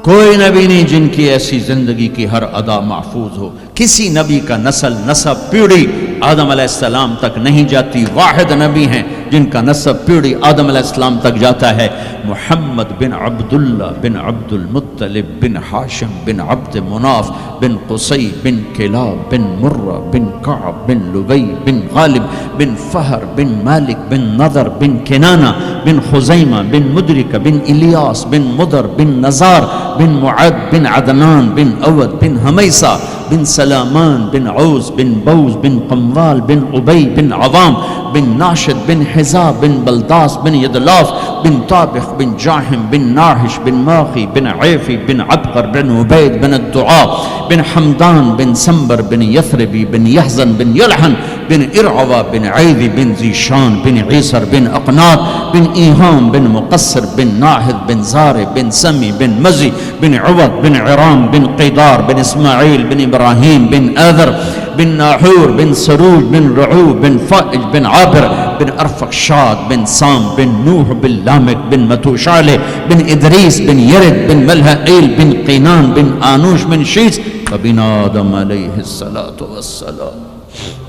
कोई नबी नहीं जिनकी ऐसी जिंदगी की हर अदा महफूज हो। किसी नबी का नस्ल नसब पीढ़ी आदम अलैहिस्सलाम तक नहीं जाती। वाहिद नबी हैं जिनका नसब पीढ़ी आदम अलैहिस्सलाम तक जाता है। मुहम्मद बिन अब्दुल्ला बिन अब्दुल मुत्तलिब बिन हाशिम बिन अब्द मुनाफ बिन कुसै बिन किलाब बिन मुर्रा बिन कअब बिन लुबई बिन गालिब बिन फहर बिन मालिक बिन नदर बिन किनाना बिन खुजैमा बिन मुदरिक बिन इलियास बिन मुदर बिन नजार बिन मुअद बिन अदनान बिन अवद बिन हमैसा बिन सलामान बिन औस बिन बौस बिन कमवाल बिन उबई बिन अवाम बिन नाशिद बिन हिजाब बिन बलदास बिन यदलाफ बिन ताबिख बिन जाहिम बिन नाहिश बिन माखी बिन ऐफी बिन अबकर बिन उबैद बिन दुआ बिन हमदान बिन संबर बिन यथरबी बिन यहजन बिन यलहन बिन इरअवा बिन ऐदी बिन जीशान बिन ईसर बिन अकनात बिन ईहाम बिन मुकस्सर बिन नाहिद बिन ज़ारे बिन समी बिन मजी बिन उवद बिन इराम बिन क़ैदार बिन इस्माईल बिन इब्राहीम बिन आदर बिन नाहूर बिन सरूज बिन रऊब बिन फ़ाइज बिन आबिर बिन अरफक्षाद बिन साम बिन नूह बिन लामिक बिन मतूशाले बिन इदरीस बिन यरिद बिन मलहईल बिन क़ीनान बिन आनूश बिन शीस बिन आदम अलैहिस्सलातु वस्सलाम।